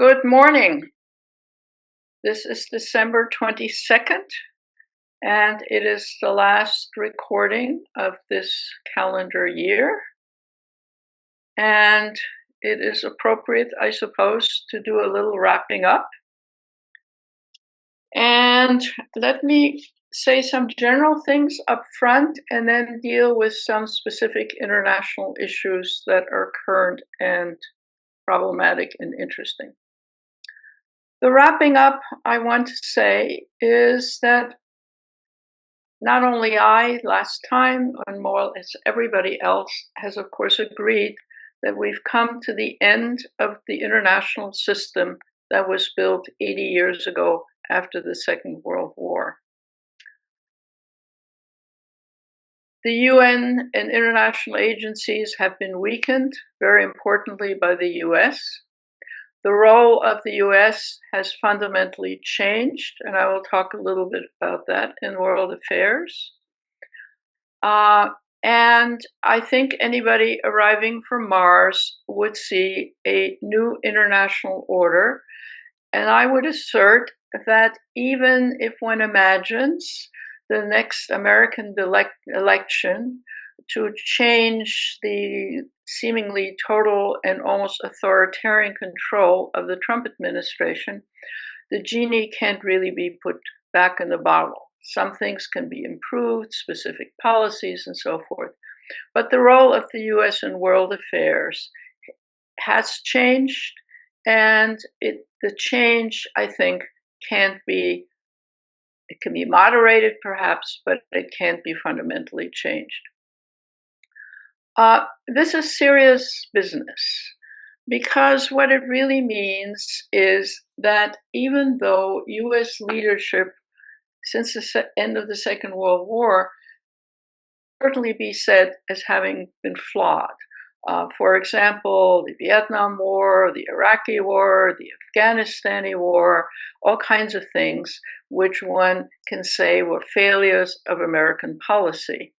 Good morning. This is December 22nd, and it is the last recording of this calendar year. And it is appropriate, I suppose, to do a little wrapping up. And let me say some general things up front and then deal with some specific international issues that are current and problematic and interesting. The wrapping up I want to say is that not only I last time, and more or less everybody else has of course agreed that we've come to the end of the international system that was built 80 years ago after the Second World War. The UN and international agencies have been weakened, very importantly by the US. The role of the US has fundamentally changed, and I will talk a little bit about that in world affairs. And I think anybody arriving from Mars would see a new international order. And I would assert that even if one imagines the next American election to change the seemingly total and almost authoritarian control of the Trump administration, the genie can't really be put back in the bottle. Some things can be improved, specific policies and so forth. But the role of the US in world affairs has changed, and the change, I think, it can be moderated perhaps, but it can't be fundamentally changed. This is serious business, because what it really means is that even though US leadership since the end of the Second World War certainly be said as having been flawed. For example, the Vietnam War, the Iraqi War, the Afghanistani War, all kinds of things which one can say were failures of American policy.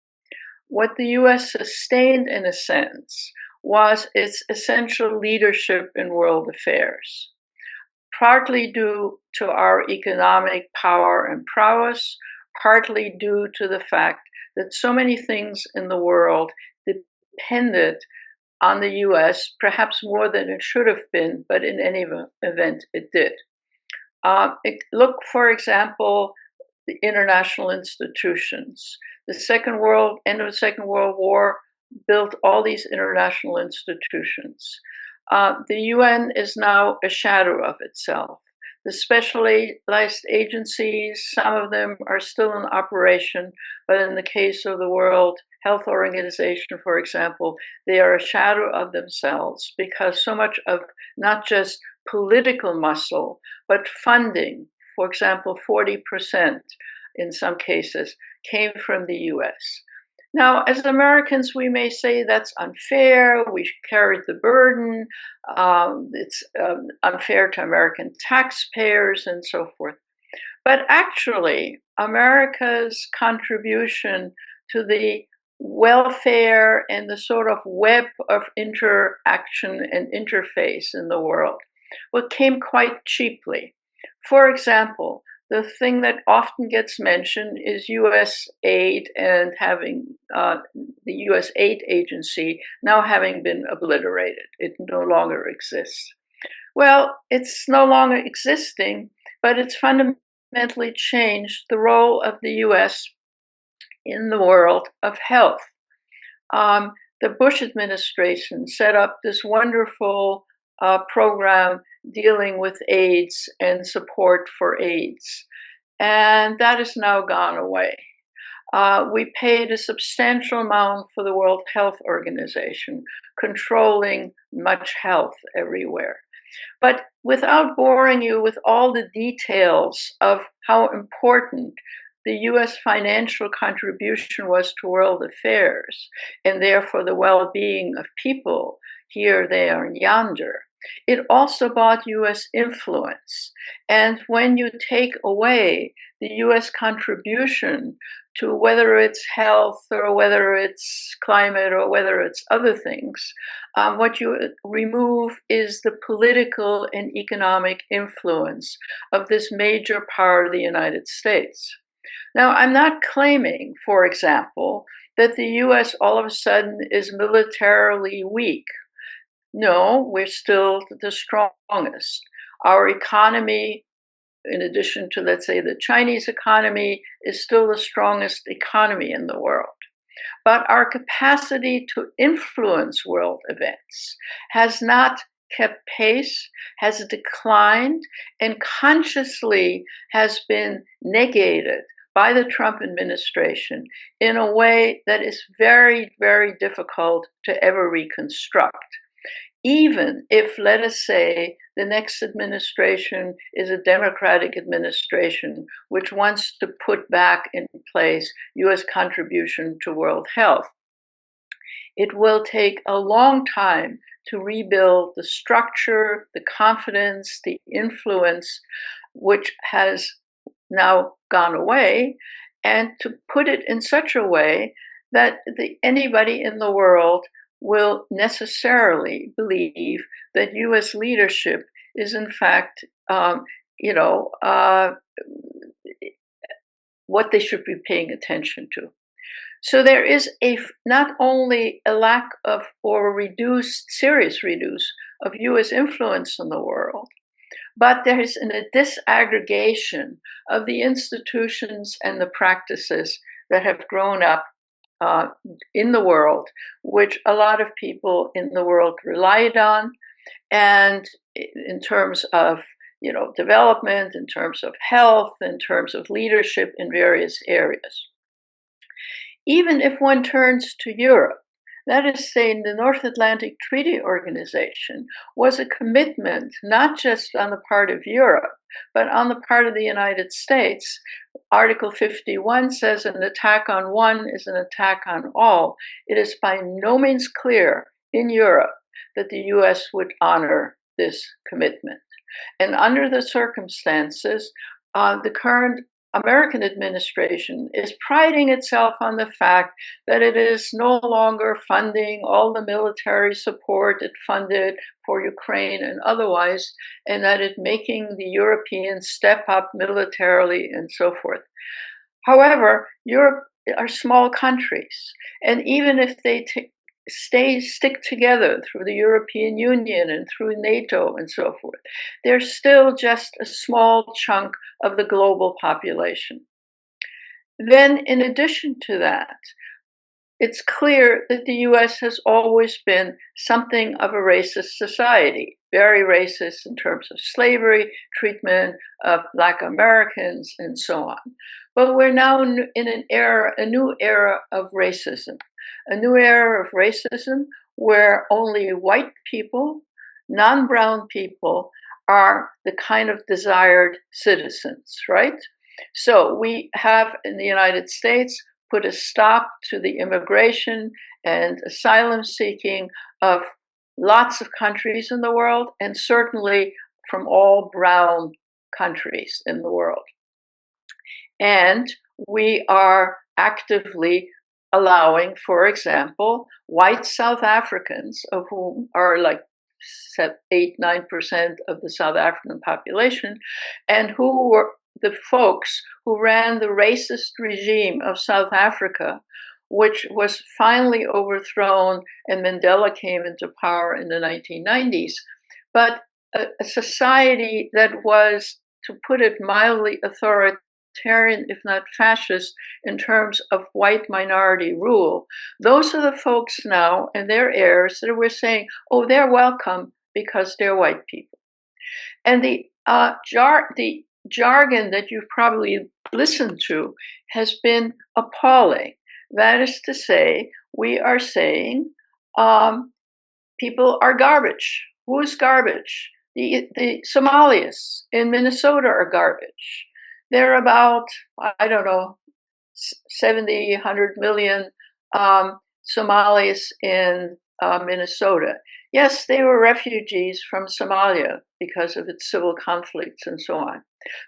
What the US sustained, in a sense, was its essential leadership in world affairs, partly due to our economic power and prowess, partly due to the fact that so many things in the world depended on the US, perhaps more than it should have been, but in any event, it did. Look, for example, the international institutions. The end of the Second World War built all these international institutions. The UN is now a shadow of itself. The specialized agencies, some of them are still in operation, but in the case of the World Health Organization, for example, they are a shadow of themselves because so much of not just political muscle, but funding, for example, 40% in some cases, came from the US. Now, as Americans, we may say that's unfair, we carried the burden, it's unfair to American taxpayers and so forth. But actually, America's contribution to the welfare and the sort of web of interaction and interface in the world, came quite cheaply. For example, the thing that often gets mentioned is US aid and having the US aid agency now having been obliterated. It no longer exists. Well, it's no longer existing, but it's fundamentally changed the role of the US in the world of health. The Bush administration set up this wonderful program dealing with AIDS and support for AIDS. And that has now gone away. We paid a substantial amount for the World Health Organization, controlling much health everywhere. But without boring you with all the details of how important the US financial contribution was to world affairs, and therefore the well-being of people here, there, and yonder, it also bought US influence. And when you take away the US contribution to whether it's health or whether it's climate or whether it's other things, what you remove is the political and economic influence of this major power of the United States. Now, I'm not claiming, for example, that the US all of a sudden is militarily weak. No, we're still the strongest. Our economy, in addition to, let's say, the Chinese economy, is still the strongest economy in the world. But our capacity to influence world events has not kept pace, has declined, and consciously has been negated by the Trump administration in a way that is very, very difficult to ever reconstruct. Even if, let us say, the next administration is a Democratic administration which wants to put back in place US contribution to world health, it will take a long time to rebuild the structure, the confidence, the influence, which has now gone away, and to put it in such a way that anybody in the world will necessarily believe that US leadership is in fact, what they should be paying attention to. So there is not only a lack of or serious reduce of US influence in the world, but there is a disaggregation of the institutions and the practices that have grown up in the world, which a lot of people in the world relied on, and in terms of development, in terms of health, in terms of leadership in various areas. Even if one turns to Europe, that is saying the North Atlantic Treaty Organization was a commitment not just on the part of Europe, but on the part of the United States. Article 51 says an attack on one is an attack on all. It is by no means clear in Europe that the US would honor this commitment. And under the circumstances, the current American administration is priding itself on the fact that it is no longer funding all the military support it funded for Ukraine and otherwise, and that it's making the Europeans step up militarily and so forth. However, Europe are small countries, and even if they stick together through the European Union and through NATO and so forth, they're still just a small chunk of the global population. Then, in addition to that, it's clear that the US has always been something of a racist society, very racist in terms of slavery, treatment of Black Americans, and so on. But we're now in a new era of racism. A new era of racism where only white people, non-brown people, are the kind of desired citizens, right? So we have in the United States put a stop to the immigration and asylum seeking of lots of countries in the world, and certainly from all brown countries in the world. And we are actively allowing, for example, white South Africans, of whom are like 8-9% of the South African population, and who were the folks who ran the racist regime of South Africa, which was finally overthrown and Mandela came into power in the 1990s. But a society that was, to put it mildly, authoritarian, if not fascist, in terms of white minority rule. Those are the folks now and their heirs that we're saying, oh, they're welcome because they're white people. And the jargon that you've probably listened to has been appalling. That is to say, we are saying people are garbage. Who's garbage? The Somalis in Minnesota are garbage. There are about, 70, 100 million Somalis in Minnesota. Yes, they were refugees from Somalia because of its civil conflicts and so on.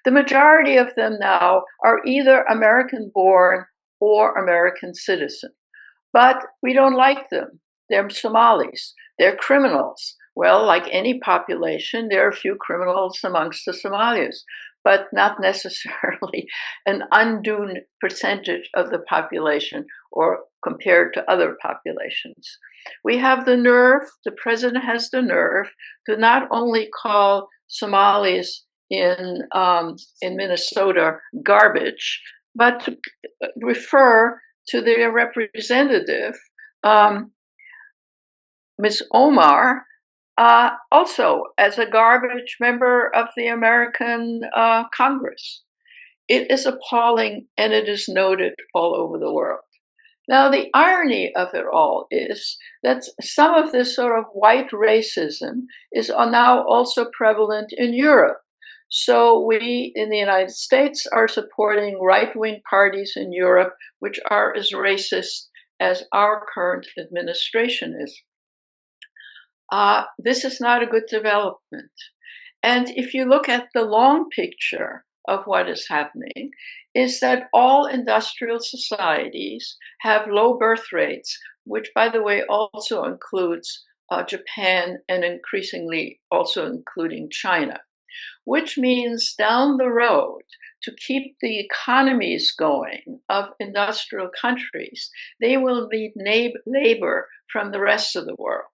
The majority of them now are either American born or American citizen. But we don't like them. They're Somalis. They're criminals. Well, like any population, there are a few criminals amongst the Somalis, but not necessarily an undue percentage of the population or compared to other populations. We have the nerve, the president has the nerve to not only call Somalis in Minnesota garbage, but to refer to their representative, Ms. Omar, also as a garbage member of the American Congress. It is appalling, and it is noted all over the world. Now, the irony of it all is that some of this sort of white racism is now also prevalent in Europe. So we in the United States are supporting right-wing parties in Europe, which are as racist as our current administration is. This is not a good development. And if you look at the long picture of what is happening, is that all industrial societies have low birth rates, which, by the way, also includes Japan and increasingly also including China, which means down the road, to keep the economies going of industrial countries, they will need labor from the rest of the world.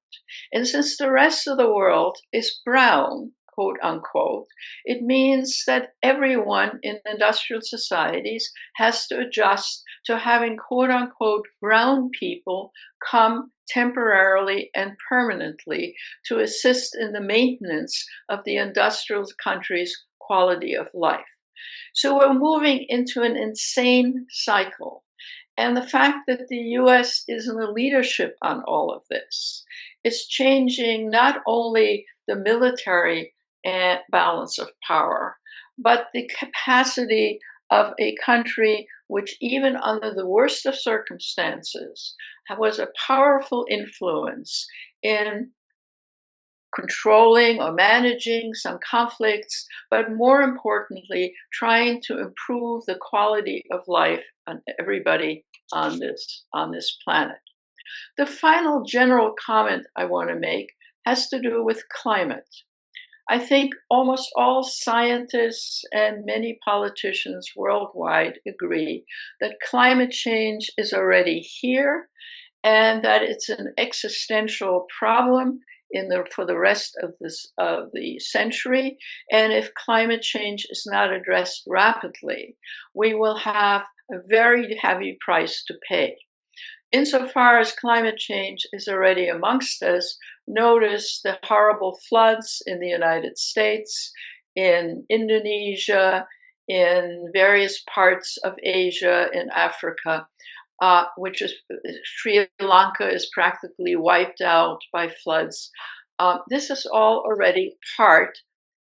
And since the rest of the world is brown, quote unquote, it means that everyone in industrial societies has to adjust to having quote unquote brown people come temporarily and permanently to assist in the maintenance of the industrial country's quality of life. So we're moving into an insane cycle. And the fact that the US is in the leadership on all of this is changing not only the military balance of power, but the capacity of a country which, even under the worst of circumstances, was a powerful influence in controlling or managing some conflicts, but more importantly, trying to improve the quality of life on everybody on this planet. The final general comment I want to make has to do with climate. I think almost all scientists and many politicians worldwide agree that climate change is already here and that it's an existential problem for the rest of the century. And if climate change is not addressed rapidly, we will have a very heavy price to pay. Insofar as climate change is already amongst us, notice the horrible floods in the United States, in Indonesia, in various parts of Asia, in Africa, which is Sri Lanka is practically wiped out by floods. This is all already part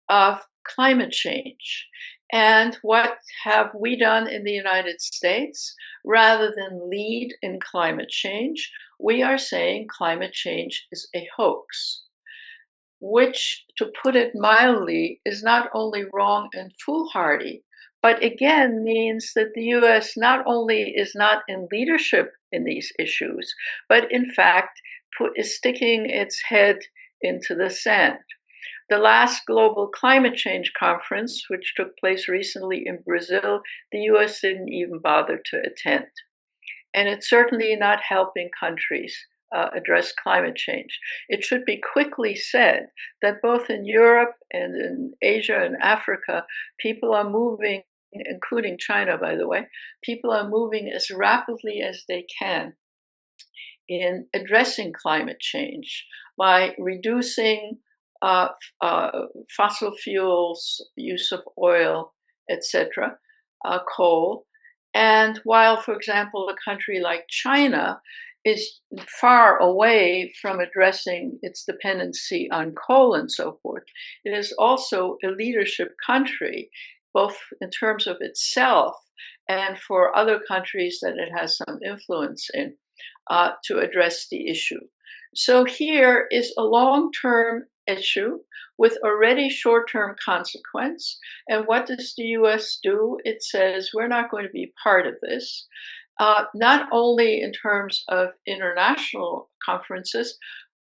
of climate change. And what have we done in the United States? Rather than lead in climate change, we are saying climate change is a hoax, which, to put it mildly, is not only wrong and foolhardy, but again means that the US not only is not in leadership in these issues, but in fact is sticking its head into the sand. The last global climate change conference, which took place recently in Brazil, the US didn't even bother to attend. And it's certainly not helping countries address climate change. It should be quickly said that both in Europe and in Asia and Africa, people are moving, including China, by the way, people are moving as rapidly as they can in addressing climate change by reducing fossil fuels, use of oil, etc., coal. And while, for example, a country like China is far away from addressing its dependency on coal and so forth, it is also a leadership country, both in terms of itself and for other countries that it has some influence in, to address the issue. So here is a long-term issue with already short-term consequence. And what does the US do? It says, we're not going to be part of this, not only in terms of international conferences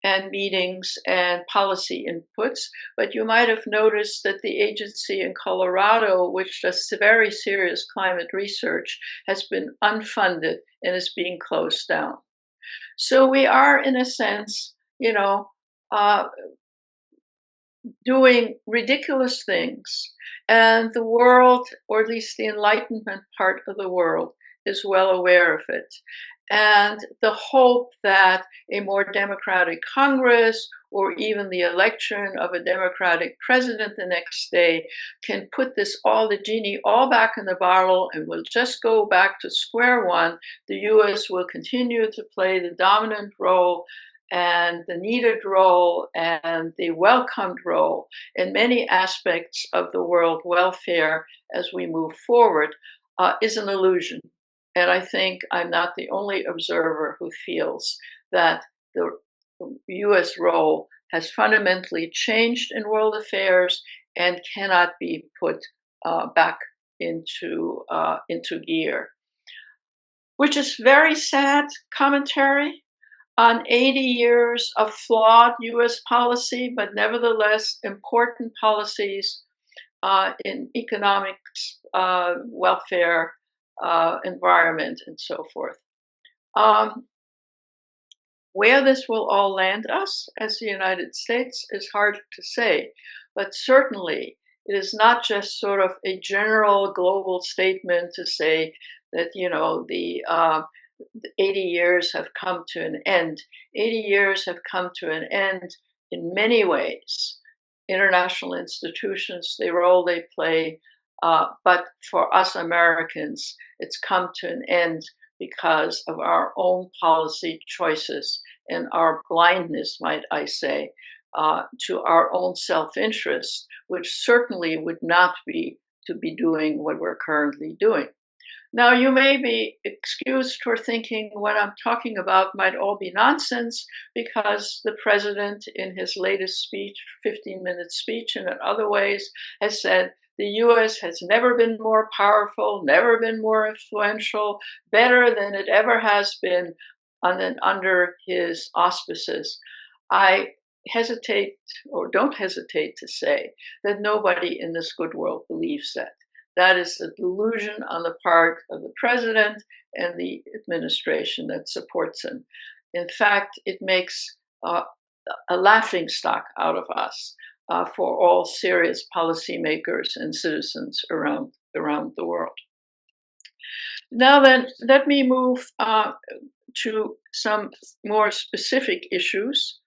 and meetings and policy inputs, but you might have noticed that the agency in Colorado, which does very serious climate research, has been unfunded and is being closed down. So we are, in a sense, uh, doing ridiculous things. And the world, or at least the Enlightenment part of the world, is well aware of it. And the hope that a more democratic Congress or even the election of a democratic president the next day can put the genie all back in the bottle and we'll just go back to square one. The US will continue to play the dominant role and the needed role and the welcomed role in many aspects of the world welfare as we move forward is an illusion. And I think I'm not the only observer who feels that the US role has fundamentally changed in world affairs and cannot be put back into gear, which is very sad commentary on 80 years of flawed US policy, but nevertheless important policies in economics, welfare, environment, and so forth. Where this will all land us as the United States is hard to say, but certainly it is not just sort of a general global statement to say that, the 80 years have come to an end. 80 years have come to an end in many ways. International institutions, the role they play, but for us Americans, it's come to an end because of our own policy choices and our blindness, might I say, to our own self-interest, which certainly would not be to be doing what we're currently doing. Now, you may be excused for thinking what I'm talking about might all be nonsense because the president, in his latest speech, 15-minute speech, and in other ways, has said the US has never been more powerful, never been more influential, better than it ever has been under his auspices. I hesitate, or don't hesitate to say, that nobody in this good world believes that. That is a delusion on the part of the president and the administration that supports him. In fact, it makes a laughingstock out of us for all serious policymakers and citizens around the world. Now then, let me move to some more specific issues.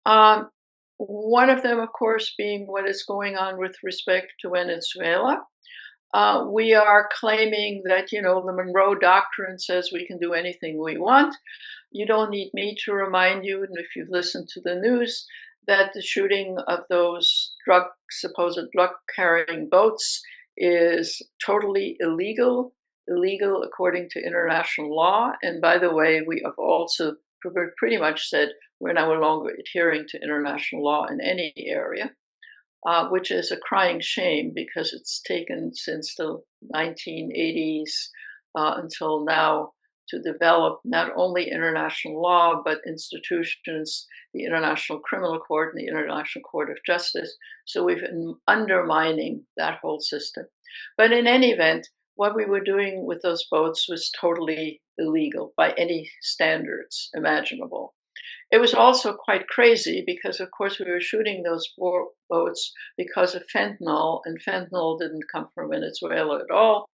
One of them, of course, being what is going on with respect to Venezuela. We are claiming that, the Monroe Doctrine says we can do anything we want. You don't need me to remind you, and if you've listened to the news, that the shooting of those supposed drug-carrying boats is totally illegal according to international law. And by the way, we have also pretty much said we're no longer adhering to international law in any area. Which is a crying shame because it's taken since the 1980s until now to develop not only international law, but institutions, the International Criminal Court and the International Court of Justice. So we've been undermining that whole system. But in any event, what we were doing with those boats was totally illegal by any standards imaginable. It was also quite crazy because, of course, we were shooting those boats because of fentanyl, and fentanyl didn't come from Venezuela at all.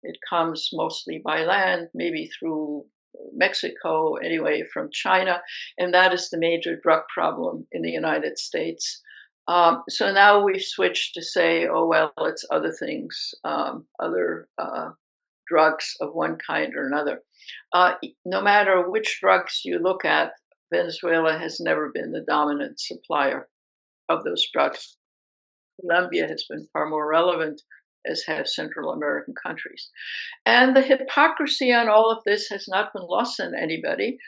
It comes mostly by land, maybe through Mexico, anyway, from China, and that is the major drug problem in the United States. So now we've switched to say, oh, well, it's other things, other drugs of one kind or another. No matter which drugs you look at, Venezuela has never been the dominant supplier of those drugs. Colombia has been far more relevant, as have Central American countries. And the hypocrisy on all of this has not been lost on anybody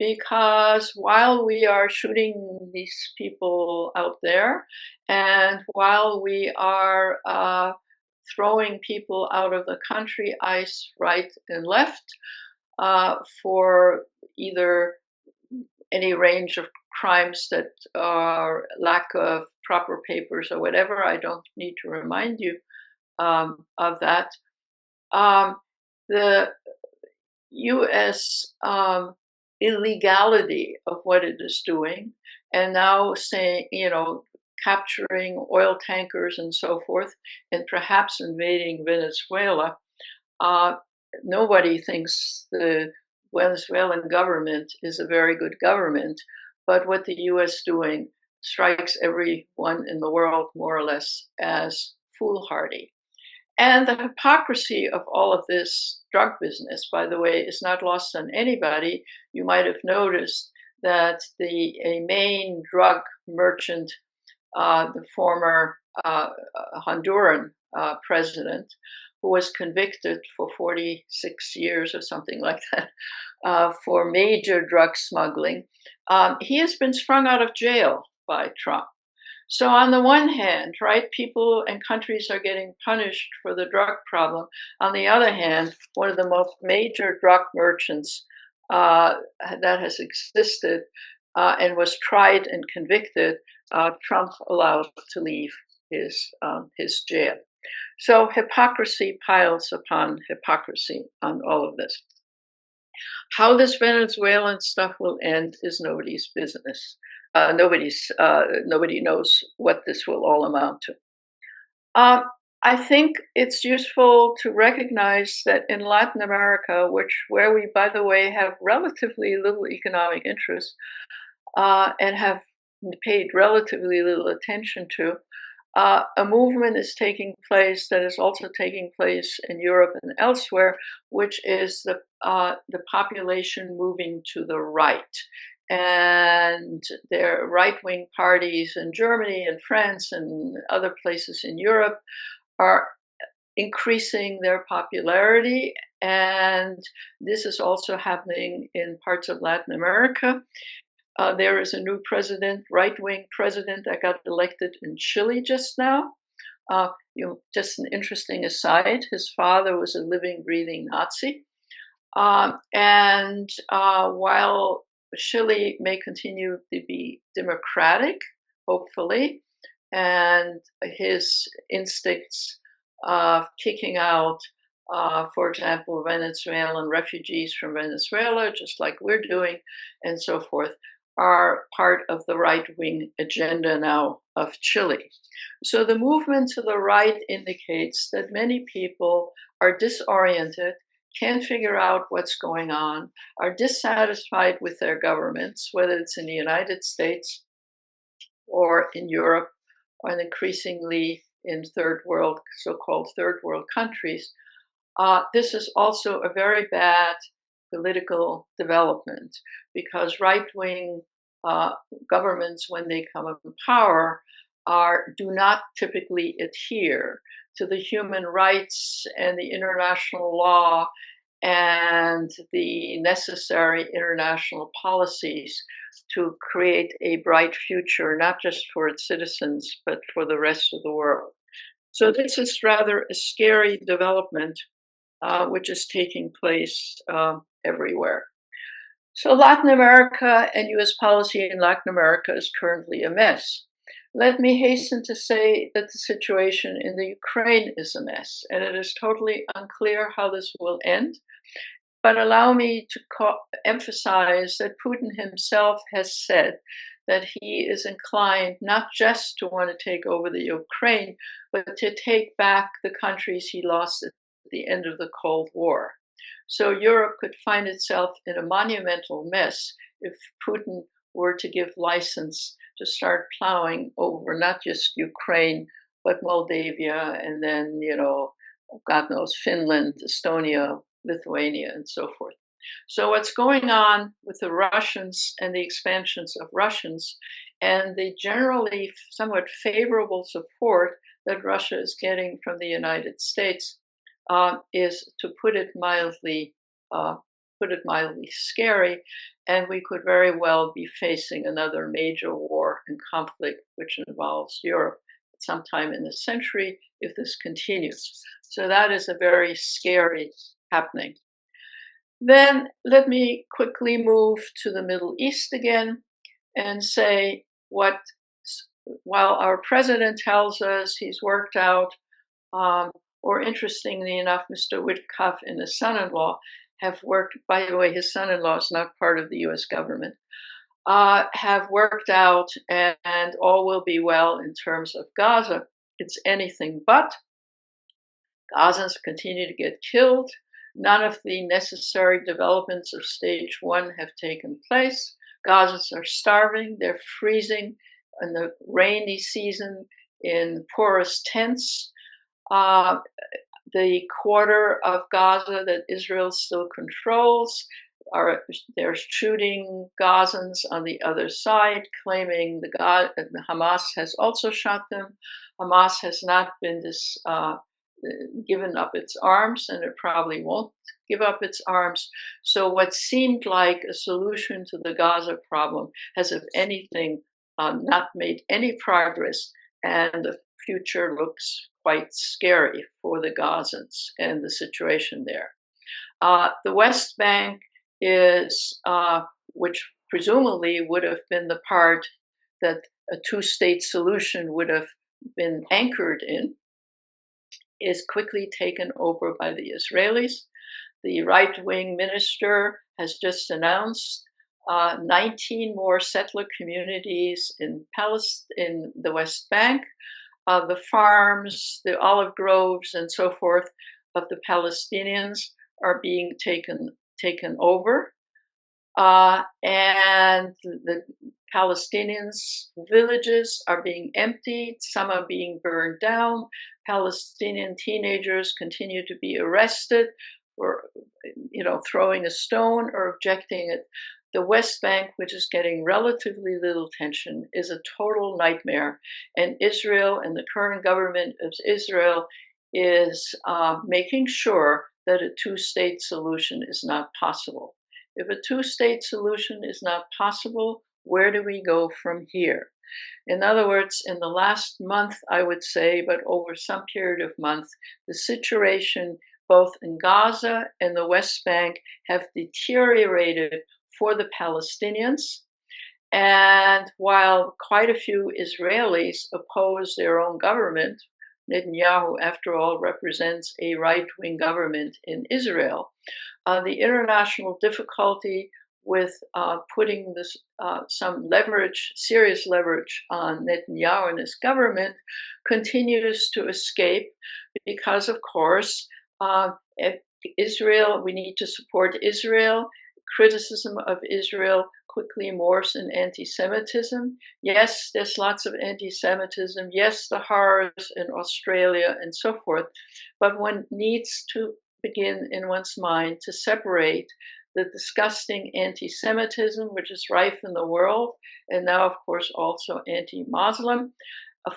because while we are shooting these people out there, and while we are throwing people out of the country, ICE right and left, for either any range of crimes that are lack of proper papers or whatever. I don't need to remind you of that. The U.S. Illegality of what it is doing, and now saying, capturing oil tankers and so forth, and perhaps invading Venezuela. Nobody thinks the Venezuelan government is a very good government, but what the U.S. doing strikes everyone in the world more or less as foolhardy. And the hypocrisy of all of this drug business, by the way, is not lost on anybody. You might have noticed that a main drug merchant, the former Honduran president, who was convicted for 46 years or something like that for major drug smuggling, he has been sprung out of jail by Trump. So on the one hand, right, people and countries are getting punished for the drug problem. On the other hand, one of the most major drug merchants that has existed and was tried and convicted, Trump allowed to leave his jail. So hypocrisy piles upon hypocrisy on all of this. How this Venezuelan stuff will end is nobody's business. Nobody knows what this will all amount to. I think it's useful to recognize that in Latin America, where we, by the way, have relatively little economic interest and have paid relatively little attention to, a movement is taking place that is also taking place in Europe and elsewhere, which is the population moving to the right. And their right-wing parties in Germany and France and other places in Europe are increasing their popularity. And this is also happening in parts of Latin America. There is a new president, right-wing president, that got elected in Chile just now. Just an interesting aside, his father was a living, breathing Nazi. And while Chile may continue to be democratic, hopefully, and his instincts of kicking out, for example, Venezuelan refugees from Venezuela, just like we're doing, and so forth, are part of the right-wing agenda now of Chile. So the movement to the right indicates that many people are disoriented, can't figure out what's going on, are dissatisfied with their governments, whether it's in the United States or in Europe, and increasingly in so-called third world countries. This is also a very bad political development, because right-wing governments, when they come in power, do not typically adhere to the human rights and the international law and the necessary international policies to create a bright future, not just for its citizens, but for the rest of the world. So this is rather a scary development, which is taking place everywhere. So Latin America and US policy in Latin America is currently a mess. Let me hasten to say that the situation in the Ukraine is a mess, and it is totally unclear how this will end. But allow me to emphasize that Putin himself has said that he is inclined not just to want to take over the Ukraine, but to take back the countries he lost at the end of the Cold War. So Europe could find itself in a monumental mess if Putin were to give license to start plowing over not just Ukraine, but Moldavia, and then, God knows, Finland, Estonia, Lithuania, and so forth. So what's going on with the Russians and the expansions of Russians and the generally somewhat favorable support that Russia is getting from the United States is, to put it mildly scary. and we could very well be facing another major war and conflict, which involves Europe sometime in the century if this continues. So that is a very scary happening. Then let me quickly move to the Middle East again and say while our president tells us he's worked out, or interestingly enough, Mr. Witkoff and his son-in-law have worked, by the way, his son-in-law is not part of the US government, have worked out and all will be well in terms of Gaza. It's anything but. Gazans continue to get killed. None of the necessary developments of stage 1 have taken place. Gazans are starving. They're freezing in the rainy season in porous tents. The quarter of Gaza that Israel still controls they're shooting Gazans on the other side, claiming the Hamas has also shot them. Hamas has not been given up its arms, and it probably won't give up its arms. So what seemed like a solution to the Gaza problem has, if anything, not made any progress, and the future looks quite scary for the Gazans and the situation there. The West Bank is, which presumably would have been the part that a two-state solution would have been anchored in, is quickly taken over by the Israelis. The right-wing minister has just announced 19 more settler communities in the West Bank. The farms, the olive groves, and so forth of the Palestinians are being taken over. And the Palestinians' villages are being emptied, some are being burned down. Palestinian teenagers continue to be arrested for, throwing a stone or objecting it. The West Bank, which is getting relatively little attention, is a total nightmare. And Israel and the current government of Israel is making sure that a two-state solution is not possible. If a two-state solution is not possible, where do we go from here? In other words, in the last month, I would say, but over some period of months, the situation both in Gaza and the West Bank have deteriorated for the Palestinians. And while quite a few Israelis oppose their own government, Netanyahu, after all, represents a right-wing government in Israel. The international difficulty with putting some serious leverage on Netanyahu and his government continues to escape because, of course, Israel, we need to support Israel. Criticism of Israel quickly morphs in anti-Semitism. Yes, there's lots of anti-Semitism. Yes, the horrors in Australia and so forth. But one needs to begin in one's mind to separate the disgusting anti-Semitism, which is rife in the world, and now, of course, also anti-Muslim,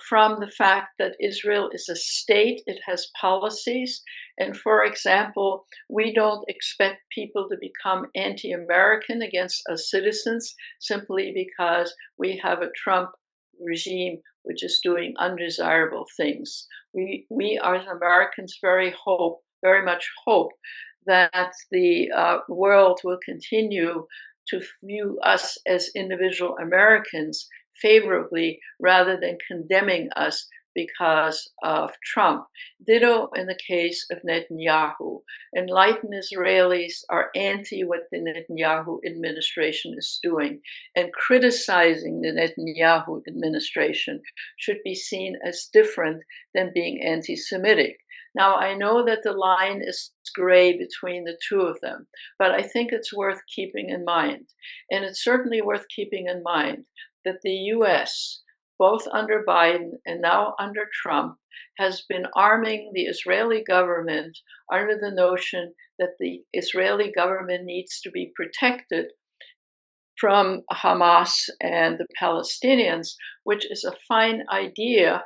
from the fact that Israel is a state, it has policies. And for example, we don't expect people to become anti-American against us citizens simply because we have a Trump regime which is doing undesirable things. We as Americans very much hope that the world will continue to view us as individual Americans favorably rather than condemning us because of Trump. Ditto in the case of Netanyahu. Enlightened Israelis are anti what the Netanyahu administration is doing, and criticizing the Netanyahu administration should be seen as different than being anti-Semitic. Now, I know that the line is gray between the two of them, but I think it's worth keeping in mind. And it's certainly worth keeping in mind that the US, both under Biden and now under Trump, has been arming the Israeli government under the notion that the Israeli government needs to be protected from Hamas and the Palestinians, which is a fine idea.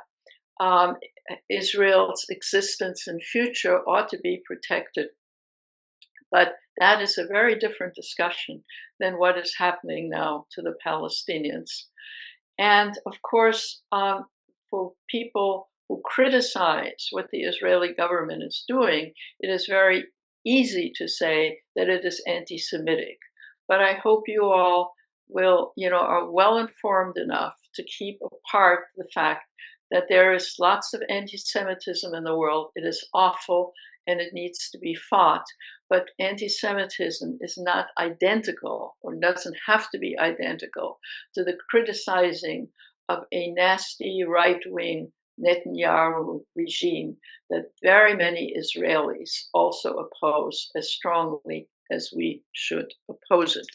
Israel's existence and future ought to be protected. But That is a very different discussion than what is happening now to the Palestinians. And of course, for people who criticize what the Israeli government is doing, it is very easy to say that it is anti-Semitic. But I hope you all will, are well informed enough to keep apart the fact that there is lots of anti-Semitism in the world. It is awful and it needs to be fought. But anti-Semitism is not identical, or doesn't have to be identical, to the criticizing of a nasty right-wing Netanyahu regime that very many Israelis also oppose as strongly as we should oppose it.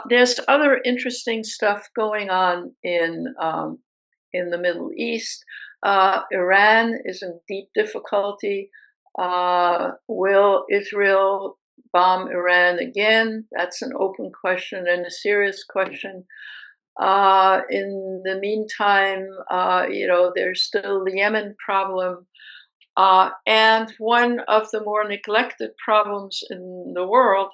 There's other interesting stuff going on in the Middle East. Iran is in deep difficulty. Will Israel bomb Iran again? That's an open question and a serious question. In the meantime, there's still the Yemen problem. And one of the more neglected problems in the world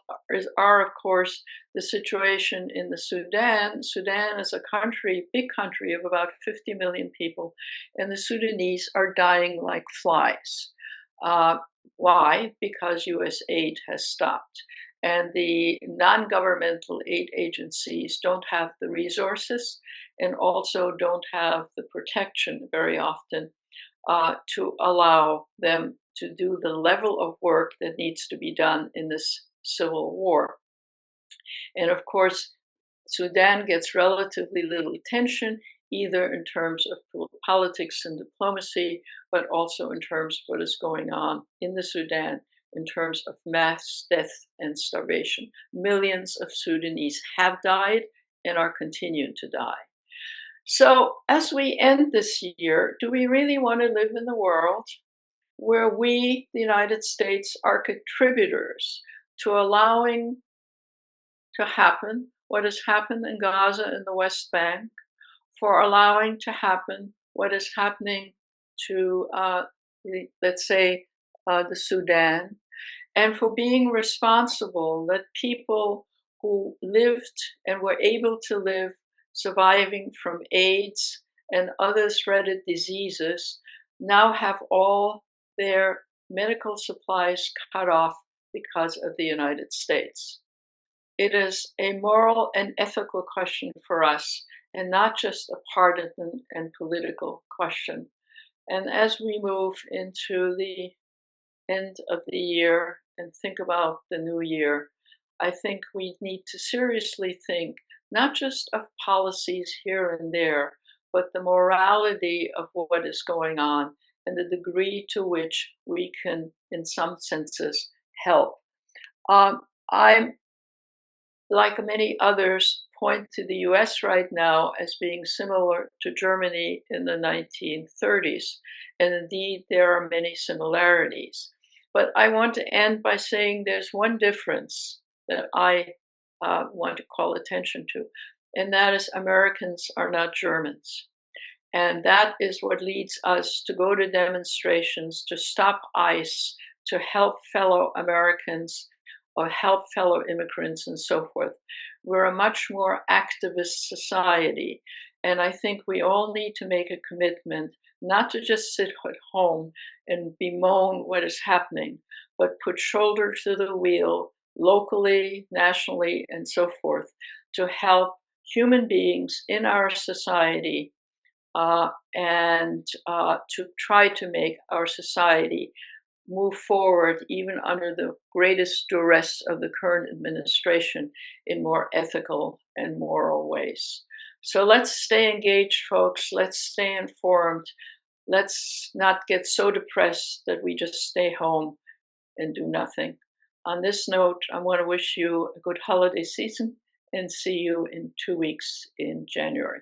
are, of course, the situation in the Sudan. Sudan is a country, big country of about 50 million people, and the Sudanese are dying like flies. Why? Because US aid has stopped. And the non-governmental aid agencies don't have the resources and also don't have the protection very often to allow them to do the level of work that needs to be done in this civil war. And of course, Sudan gets relatively little attention, either in terms of politics and diplomacy, but also in terms of what is going on in the Sudan in terms of mass death and starvation. Millions of Sudanese have died and are continuing to die. So as we end this year, do we really want to live in the world where we, the United States, are contributors to allowing to happen what has happened in Gaza and the West Bank, for allowing to happen what is happening to, let's say, the Sudan, and for being responsible that people who lived and were able to live surviving from AIDS and other threaded diseases now have all their medical supplies cut off because of the United States. It is a moral and ethical question for us, and not just a partisan and political question. And as we move into the end of the year and think about the new year, I think we need to seriously think not just of policies here and there, but the morality of what is going on and the degree to which we can, in some senses, help. I'm, like many others, point to the US right now as being similar to Germany in the 1930s. And indeed, there are many similarities. But I want to end by saying there's one difference that I want to call attention to, and that is Americans are not Germans. And that is what leads us to go to demonstrations, to stop ICE, to help fellow Americans, or help fellow immigrants, and so forth. We're a much more activist society. And I think we all need to make a commitment not to just sit at home and bemoan what is happening, but put shoulder to the wheel locally, nationally, and so forth to help human beings in our society and to try to make our society move forward even under the greatest duress of the current administration in more ethical and moral ways. So let's stay engaged, folks. Let's stay informed. Let's not get so depressed that we just stay home and do nothing. On this note, I want to wish you a good holiday season and see you in 2 weeks in January.